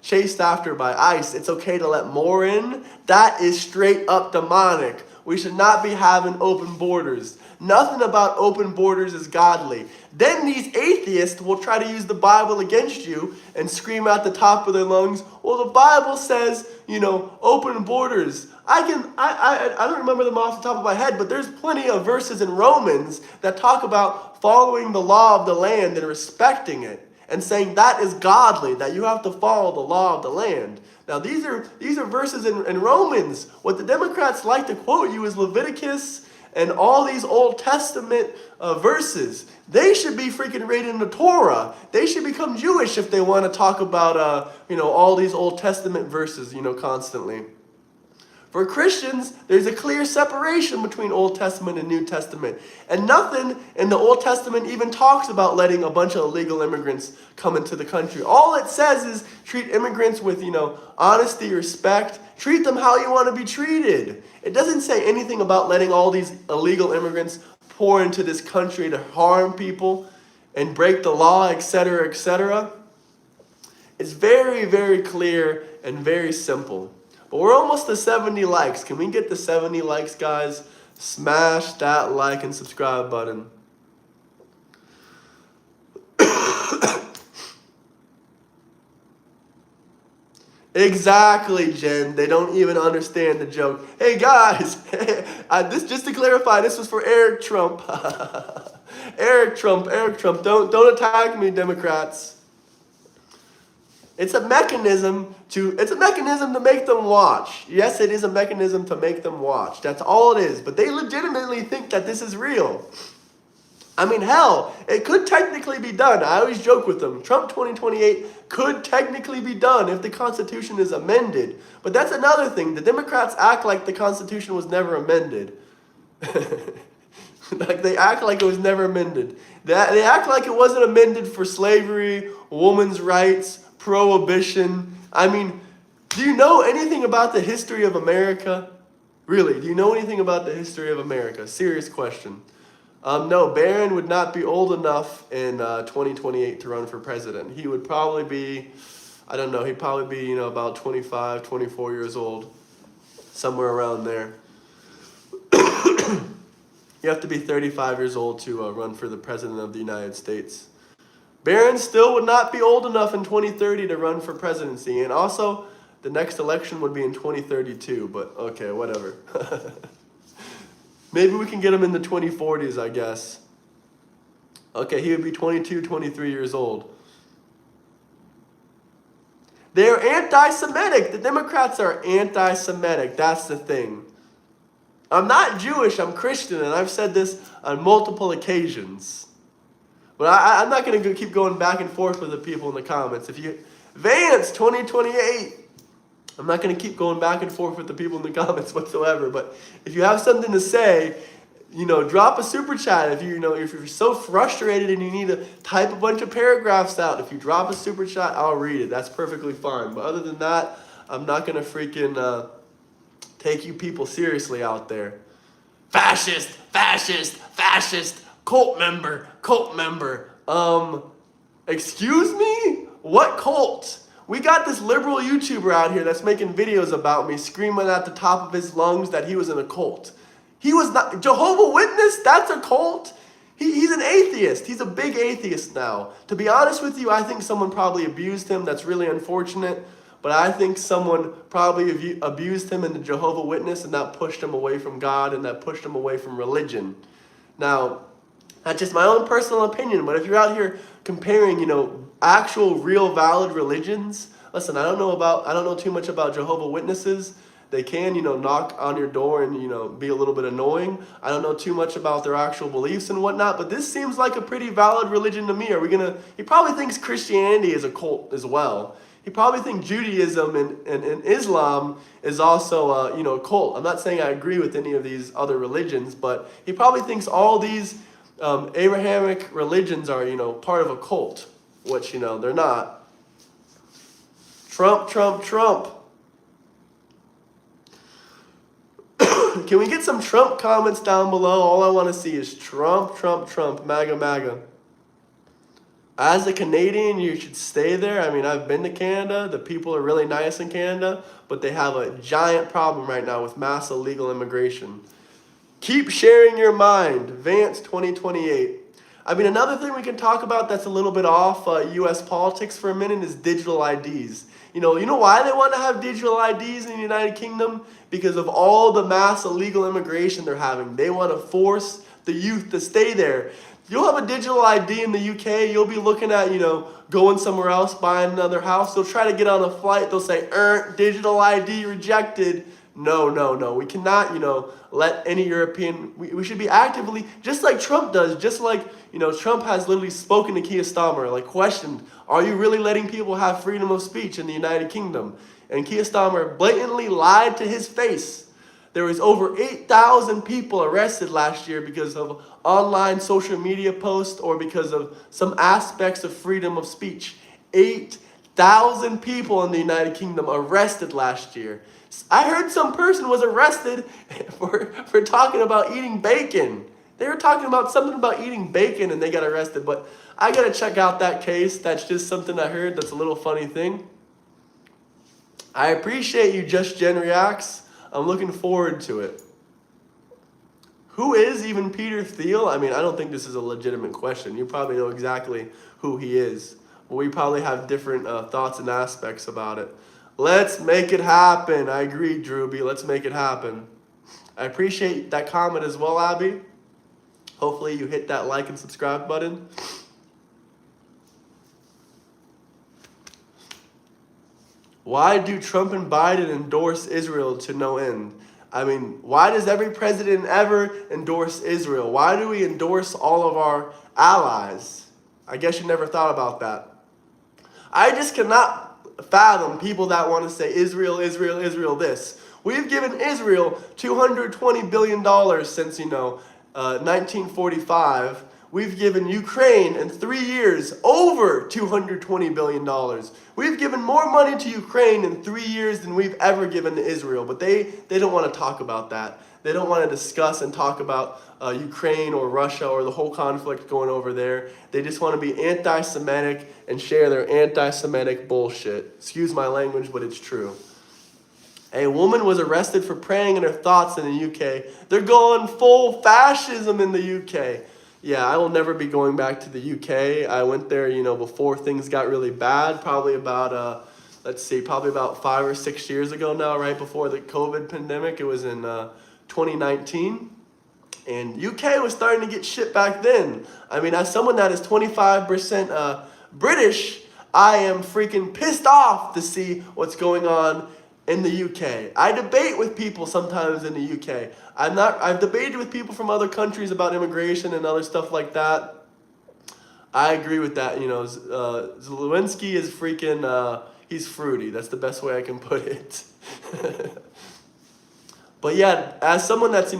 chased after by ICE, it's okay to let more in? That is straight up demonic. We should not be having open borders. Nothing about open borders is godly. Then these atheists will try to use the Bible against you and scream at the top of their lungs, well, the Bible says, open borders. I don't remember them off the top of my head, but there's plenty of verses in Romans that talk about following the law of the land and respecting it and saying that is godly, that you have to follow the law of the land. Now, these are verses in Romans. What the Democrats like to quote you is Leviticus and all these Old Testament verses. They should be freaking reading the Torah. They should become Jewish if they want to talk about, all these Old Testament verses, constantly. For Christians, there's a clear separation between Old Testament and New Testament. And nothing in the Old Testament even talks about letting a bunch of illegal immigrants come into the country. All it says is treat immigrants with, honesty, respect. Treat them how you want to be treated. It doesn't say anything about letting all these illegal immigrants pour into this country to harm people and break the law, etc., etc. It's very, very clear and very simple. But we're almost to 70 likes. Can we get to 70 likes, guys? Smash that like and subscribe button. Exactly, Jen. They don't even understand the joke. Hey, guys. Just to clarify, this was for Eric Trump. Eric Trump. Don't attack me, Democrats. It's a mechanism to make them watch. Yes, it is a mechanism to make them watch. That's all it is. But they legitimately think that this is real. I mean, hell, it could technically be done. I always joke with them. Trump 2028 could technically be done if the Constitution is amended. But that's another thing. The Democrats act like the Constitution was never amended. Like they act like it was never amended. They act like it wasn't amended for slavery, women's rights, prohibition. I mean, do you know anything about the history of America? Really, do you know anything about the history of America? Serious question. No, Barron would not be old enough in 2028 to run for president. He would probably be, I don't know, he'd probably be, about 25, 24 years old. Somewhere around there. You have to be 35 years old to run for the president of the United States. Barron still would not be old enough in 2030 to run for presidency. And also, the next election would be in 2032. But, okay, whatever. Maybe we can get him in the 2040s, I guess. Okay, he would be 22, 23 years old. They're anti-Semitic. The Democrats are anti-Semitic. That's the thing. I'm not Jewish, I'm Christian, and I've said this on multiple occasions. But I'm not going to keep going back and forth with the people in the comments. Vance 2028, I'm not going to keep going back and forth with the people in the comments whatsoever. But if you have something to say, drop a super chat. If you're so frustrated and you need to type a bunch of paragraphs out, if you drop a super chat, I'll read it. That's perfectly fine. But other than that, I'm not going to freaking take you people seriously out there. Fascist, cult member. Excuse me? What cult? We got this liberal YouTuber out here that's making videos about me, screaming at the top of his lungs that he was in a cult. He was not. Jehovah's Witness? That's a cult? He's an atheist. He's a big atheist now. To be honest with you, I think someone probably abused him. That's really unfortunate. But I think someone probably abused him in the Jehovah's Witness, and that pushed him away from God, and that pushed him away from religion. Now, that's just my own personal opinion, but if you're out here comparing, actual real valid religions, listen, I don't know too much about Jehovah's Witnesses. They can, knock on your door and, be a little bit annoying. I don't know too much about their actual beliefs and whatnot, but this seems like a pretty valid religion to me. He probably thinks Christianity is a cult as well. He probably thinks Judaism and Islam is also, a cult. I'm not saying I agree with any of these other religions, but he probably thinks all these Abrahamic religions are, part of a cult, which, they're not. Trump, Trump, Trump. Can we get some Trump comments down below? All I want to see is Trump, Trump, Trump, MAGA, MAGA. As a Canadian, you should stay there. I mean, I've been to Canada. The people are really nice in Canada, but they have a giant problem right now with mass illegal immigration. Keep sharing your mind. Vance 2028. I mean, another thing we can talk about that's a little bit off U.S. politics for a minute is digital IDs. You know why they want to have digital IDs in the United Kingdom? Because of all the mass illegal immigration they're having. They want to force the youth to stay there. You'll have a digital ID in the UK. You'll be looking at, going somewhere else, buying another house. They'll try to get on a flight. They'll say, digital ID rejected. No. We cannot, let any European, we should be actively, just like Trump does, just like, Trump has literally spoken to Keir Starmer, questioned, are you really letting people have freedom of speech in the United Kingdom? And Keir Starmer blatantly lied to his face. There was over 8,000 people arrested last year because of online social media posts or because of some aspects of freedom of speech. 8,000 people in the United Kingdom arrested last year. I heard some person was arrested for talking about eating bacon. They were talking about something about eating bacon and they got arrested. But I got to check out that case. That's just something I heard that's a little funny thing. I appreciate you, Just Gen Reacts. I'm looking forward to it. Who is even Peter Thiel? I mean, I don't think this is a legitimate question. You probably know exactly who he is. But we probably have different thoughts and aspects about it. Let's make it happen. I agree, Drewby. Let's make it happen. I appreciate that comment as well, Abby. Hopefully you hit that like and subscribe button. Why do Trump and Biden endorse Israel to no end? I mean, why does every president ever endorse Israel? Why do we endorse all of our allies? I guess you never thought about that. I just cannot fathom people that want to say Israel, Israel, Israel this. We've given Israel $220 billion since, 1945. We've given Ukraine in 3 years over $220 billion. We've given more money to Ukraine in 3 years than we've ever given to Israel. But they don't want to talk about that. They don't want to discuss and talk about Ukraine or Russia or the whole conflict going over there. They just want to be anti-Semitic and share their anti-Semitic bullshit. Excuse my language, but it's true. A woman was arrested for praying in her thoughts in the UK. They're going full fascism in the UK. Yeah, I will never be going back to the UK. I went there, before things got really bad, probably about 5 or 6 years ago now, right before the COVID pandemic. It was in 2019. And UK was starting to get shit back then. I mean, as someone that is 25% British, I am freaking pissed off to see what's going on in the UK. I debate with people sometimes in the UK. I've debated with people from other countries about immigration and other stuff like that. I agree with that. Zelensky is freaking, he's fruity. That's the best way I can put it. But yeah, as someone that's,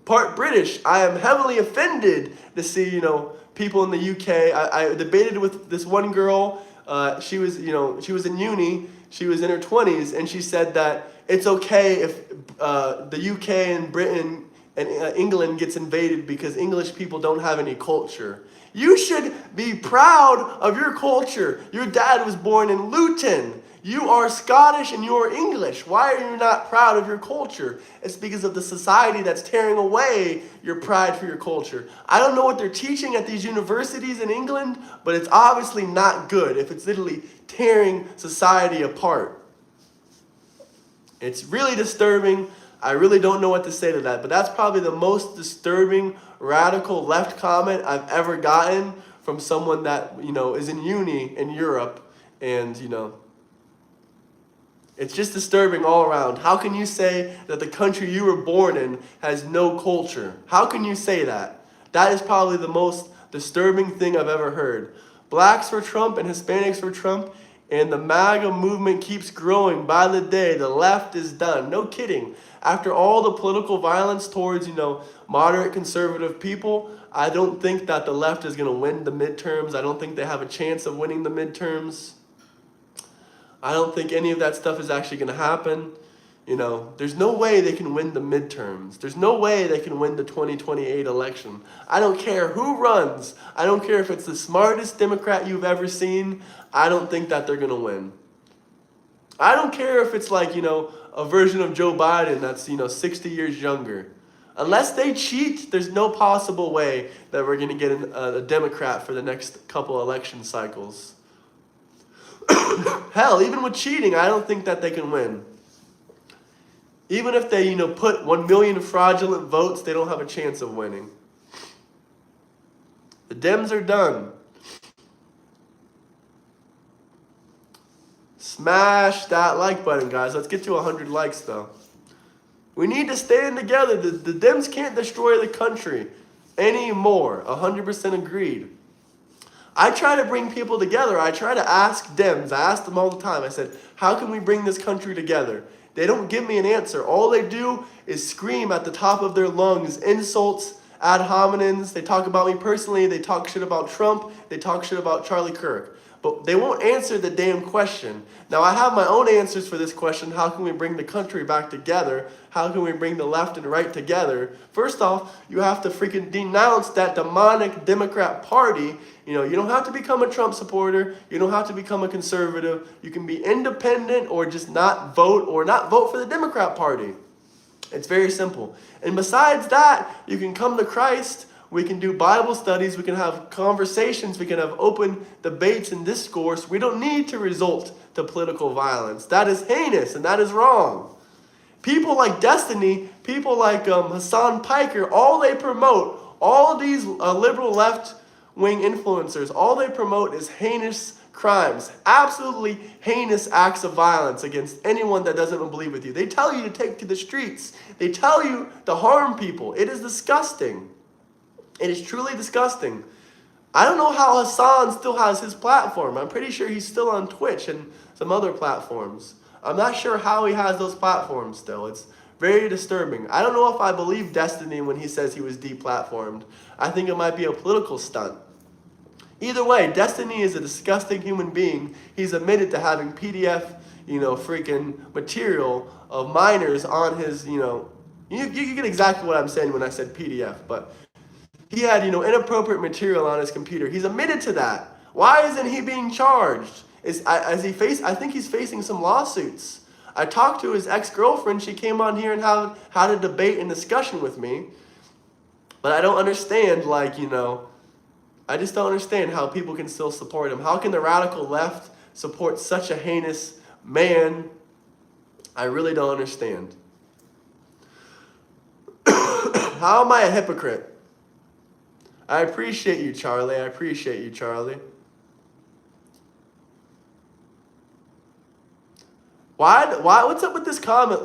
part British, I am heavily offended to see, people in the UK. I debated with this one girl. She was in uni. She was in her 20s, and she said that it's okay if the UK and Britain and England gets invaded because English people don't have any culture. You should be proud of your culture. Your dad was born in Luton. You are Scottish and you are English. Why are you not proud of your culture? It's because of the society that's tearing away your pride for your culture. I don't know what they're teaching at these universities in England, but it's obviously not good if it's literally tearing society apart. It's really disturbing. I really don't know what to say to that, but that's probably the most disturbing radical left comment I've ever gotten from someone that, is in uni in Europe, and, it's just disturbing all around. How can you say that the country you were born in has no culture? How can you say that? That is probably the most disturbing thing I've ever heard. Blacks for Trump and Hispanics for Trump, and the MAGA movement keeps growing by the day. The left is done. No kidding. After all the political violence towards, moderate conservative people, I don't think that the left is going to win the midterms. I don't think they have a chance of winning the midterms. I don't think any of that stuff is actually going to happen. There's no way they can win the midterms. There's no way they can win the 2028 election. I don't care who runs. I don't care if it's the smartest Democrat you've ever seen. I don't think that they're going to win. I don't care if it's like, a version of Joe Biden that's, 60 years younger. Unless they cheat, there's no possible way that we're going to get a Democrat for the next couple election cycles. Hell, even with cheating, I don't think that they can win. Even if they, put 1 million fraudulent votes, they don't have a chance of winning. The Dems are done. Smash that like button, guys. Let's get to 100 likes, though. We need to stand together. The Dems can't destroy the country anymore. 100% agreed. I try to bring people together. I try to ask Dems. I ask them all the time. I said, how can we bring this country together? They don't give me an answer. All they do is scream at the top of their lungs, insults, ad hominems. They talk about me personally. They talk shit about Trump. They talk shit about Charlie Kirk. But they won't answer the damn question. Now, I have my own answers for this question. How can we bring the country back together? How can we bring the left and right together? First off, you have to freaking denounce that demonic Democrat Party. You don't have to become a Trump supporter. You don't have to become a conservative. You can be independent or just not vote for the Democrat Party. It's very simple. And besides that, you can come to Christ. We can do Bible studies. We can have conversations. We can have open debates and discourse. We don't need to resort to political violence. That is heinous and that is wrong. People like Destiny, people like Hassan Piker, all they promote, all these liberal left-wing influencers, all they promote is heinous crimes, absolutely heinous acts of violence against anyone that doesn't believe with you. They tell you to take to the streets. They tell you to harm people. It is disgusting. It is truly disgusting. I don't know how Hassan still has his platform. I'm pretty sure he's still on Twitch and some other platforms. I'm not sure how he has those platforms still. It's very disturbing. I don't know if I believe Destiny when he says he was deplatformed. I think it might be a political stunt. Either way, Destiny is a disgusting human being. He's admitted to having PDF, freaking material of minors on his, you get exactly what I'm saying when I said PDF, but he had, inappropriate material on his computer. He's admitted to that. Why isn't he being charged? I think he's facing some lawsuits. I talked to his ex-girlfriend. She came on here and had a debate and discussion with me. But I don't understand, I just don't understand how people can still support him. How can the radical left support such a heinous man? I really don't understand. How am I a hypocrite? I appreciate you, Charlie. I appreciate you, Charlie. What's up with this comment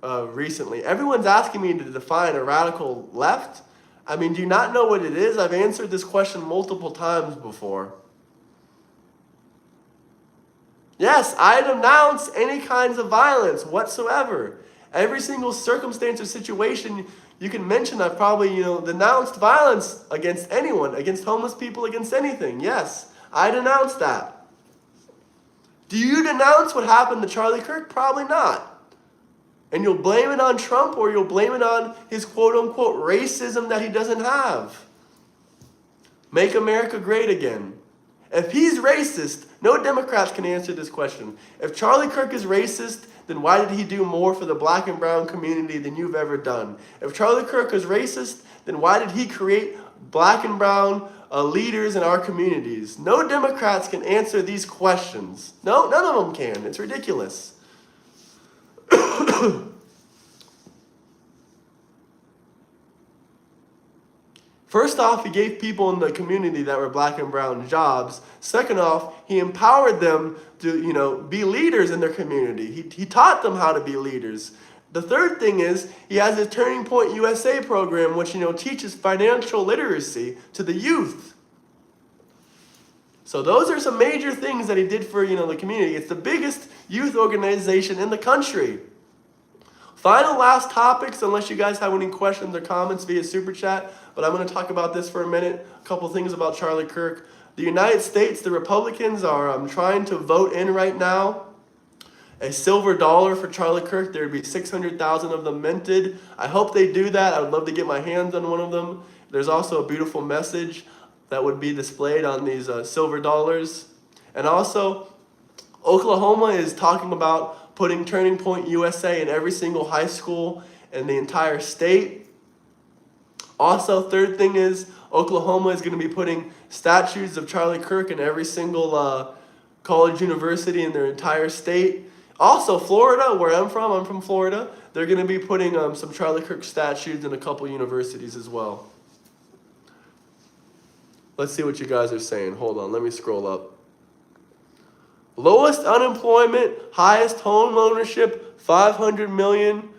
recently? Everyone's asking me to define a radical left. I mean, do you not know what it is? I've answered this question multiple times before. Yes, I denounce any kinds of violence whatsoever. Every single circumstance or situation you can mention, I've probably, denounced violence against anyone, against homeless people, against anything. Yes, I denounce that. Do you denounce what happened to Charlie Kirk? Probably not. And you'll blame it on Trump, or you'll blame it on his quote-unquote racism that he doesn't have. Make America great again. If he's racist, no Democrats can answer this question. If Charlie Kirk is racist, then why did he do more for the black and brown community than you've ever done? If Charlie Kirk is racist, then why did he create black and brown leaders in our communities? No Democrats can answer these questions. No, none of them can. It's ridiculous. First off, he gave people in the community that were black and brown jobs. Second off, he empowered them to, be leaders in their community. He taught them how to be leaders. The third thing is he has his Turning Point USA program, which, teaches financial literacy to the youth. So those are some major things that he did for, the community. It's the biggest youth organization in the country. Final last topics, unless you guys have any questions or comments via Super Chat, but I'm going to talk about this for a minute. A couple things about Charlie Kirk. The United States, the Republicans are trying to vote in right now a silver dollar for Charlie Kirk. There would be 600,000 of them minted. I hope they do that. I would love to get my hands on one of them. There's also a beautiful message that would be displayed on these silver dollars. And also, Oklahoma is talking about putting Turning Point USA in every single high school in the entire state. Also, third thing is Oklahoma is going to be putting statues of Charlie Kirk in every single college university in their entire state. Also, Florida, where I'm from Florida, they're going to be putting some Charlie Kirk statues in a couple universities as well. Let's see what you guys are saying. Hold on, let me scroll up. Lowest unemployment, highest home ownership, 500 million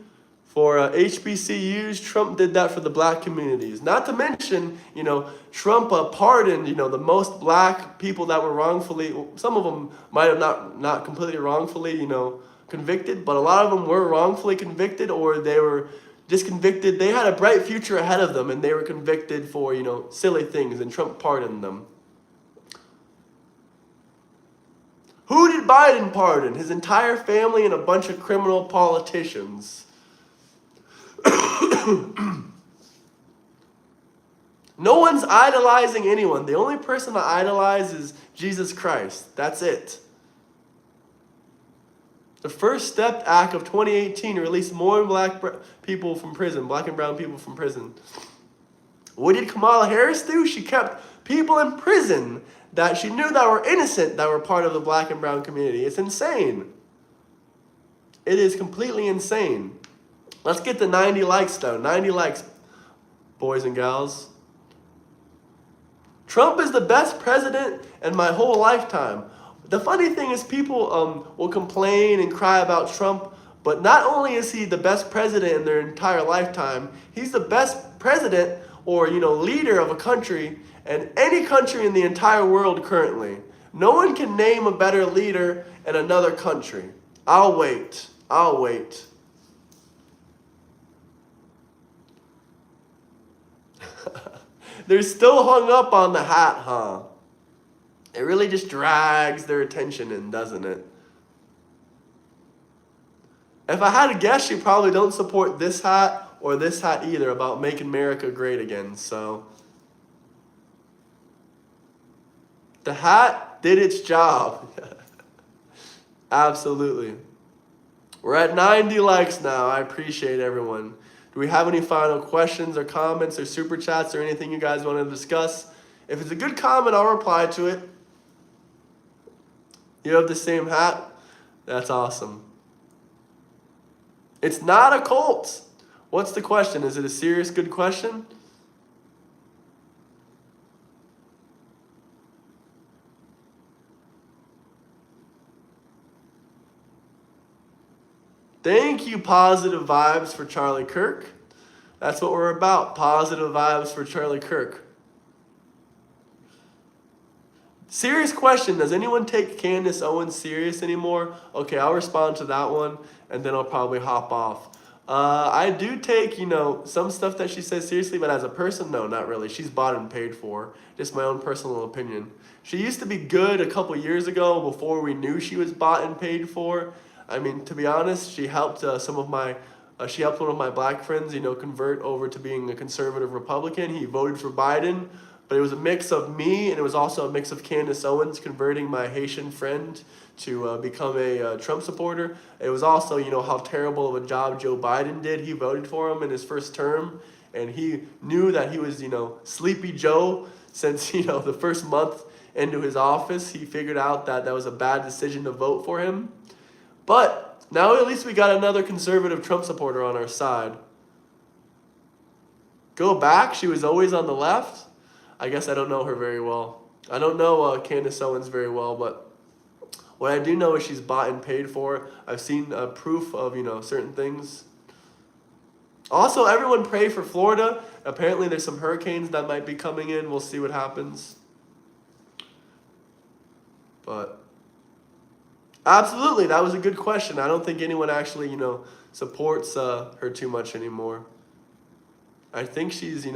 for HBCUs. Trump did that for the black communities. Not to mention, Trump pardoned, the most black people that were wrongfully, some of them might have not completely wrongfully, convicted, but a lot of them were wrongfully convicted, or they were just convicted. They had a bright future ahead of them, and they were convicted for, silly things, and Trump pardoned them. Who did Biden pardon? His entire family and a bunch of criminal politicians. No one's idolizing anyone. The only person I idolize is Jesus Christ. That's it. The First Step Act of 2018 released more black people from prison, black and brown people from prison. What did Kamala Harris do? She kept people in prison that she knew that were innocent, that were part of the black and brown community. It's insane. It is completely insane. Let's get the 90 likes though. 90 likes, boys and gals. Trump is the best president in my whole lifetime. The funny thing is people will complain and cry about Trump, but not only is he the best president in their entire lifetime, he's the best president or leader of a country, and any country in the entire world currently. No one can name a better leader in another country. I'll wait. They're still hung up on the hat, huh? It really just drags their attention in, doesn't it? If I had to guess, you probably don't support this hat or this hat either about making America great again, so. The hat did its job. Absolutely. We're at 90 likes now. I appreciate everyone. Do we have any final questions or comments or super chats or anything you guys want to discuss? If it's a good comment, I'll reply to it. You have the same hat? That's awesome. It's not a cult. What's the question? Is it a serious good question? Thank you, Positive Vibes for Charlie Kirk. That's what we're about, positive vibes for Charlie Kirk. Serious question, does anyone take Candace Owens serious anymore? Okay, I'll respond to that one, and then I'll probably hop off. I do take, some stuff that she says seriously, but as a person, no, not really. She's bought and paid for. Just my own personal opinion. She used to be good a couple years ago before we knew she was bought and paid for. I mean, to be honest, she helped she helped one of my black friends, convert over to being a conservative Republican. He voted for Biden, But it was a mix of me, and it was also a mix of Candace Owens converting my Haitian friend to become a Trump supporter. It was also, how terrible of a job Joe Biden did. He voted for him in his first term, and he knew that he was, Sleepy Joe since, the first month into his office. He figured out that that was a bad decision to vote for him. But now at least we got another conservative Trump supporter on our side. Go back, she was always on the left. I guess I don't know her very well. I don't know Candace Owens very well, but what I do know is she's bought and paid for. I've seen proof of, certain things. Also, everyone pray for Florida. Apparently there's some hurricanes that might be coming in. We'll see what happens. But absolutely, that was a good question. I don't think anyone actually, supports her too much anymore. I think she's,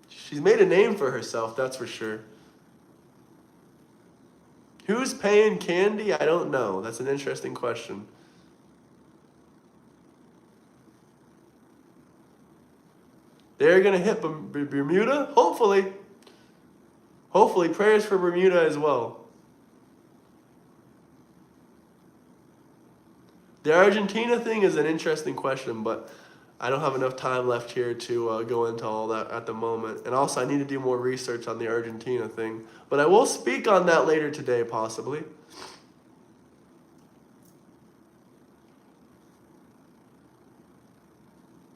she's made a name for herself, that's for sure. Who's paying Candy? I don't know. That's an interesting question. They're going to hit Bermuda? Hopefully. Hopefully, prayers for Bermuda as well. The Argentina thing is an interesting question, but I don't have enough time left here to go into all that at the moment. And also, I need to do more research on the Argentina thing. But I will speak on that later today, possibly.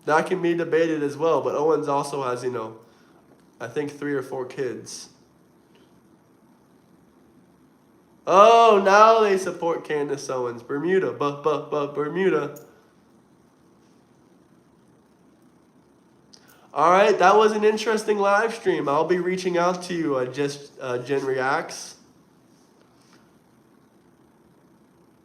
That can be debated as well, but Owens also has, I think 3 or 4 kids. Oh, now they support Candace Owens. Bermuda, Bermuda. All right, that was an interesting live stream. I'll be reaching out to you, Jen Reacts.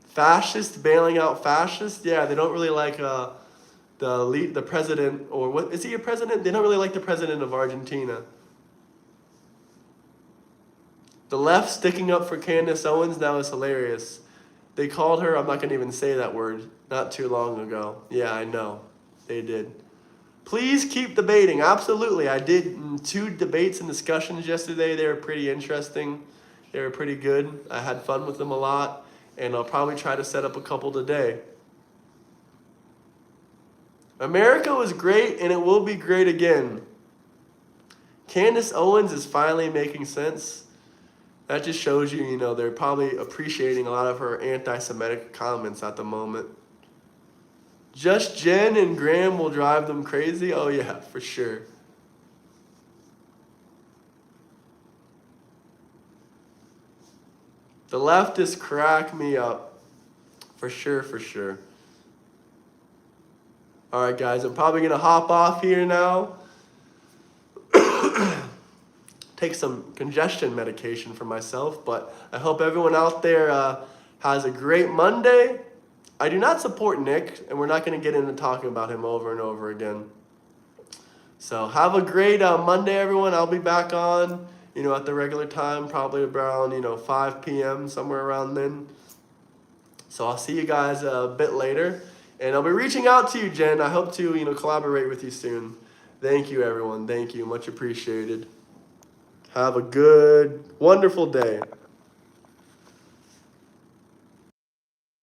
Fascist, bailing out fascists? Yeah, they don't really like the president, or what is he a president? They don't really like the president of Argentina. The left sticking up for Candace Owens now is hilarious. They called her, I'm not going to even say that word, not too long ago. Yeah, I know. They did. Please keep debating. Absolutely. I did 2 debates and discussions yesterday. They were pretty interesting. They were pretty good. I had fun with them a lot. And I'll probably try to set up a couple today. America was great, and it will be great again. Candace Owens is finally making sense. That just shows you, they're probably appreciating a lot of her anti-Semitic comments at the moment. Just Jen and Graham will drive them crazy? Oh yeah, for sure. The leftists crack me up. For sure, for sure. All right, guys, I'm probably going to hop off here now. Take some congestion medication for myself, but I hope everyone out there has a great Monday. I do not support Nick, and we're not going to get into talking about him over and over again. So have a great Monday, everyone. I'll be back on, at the regular time, probably around, 5 p.m., somewhere around then. So I'll see you guys a bit later, and I'll be reaching out to you, Jen. I hope to, collaborate with you soon. Thank you, everyone. Thank you. Much appreciated. Have a good, wonderful day.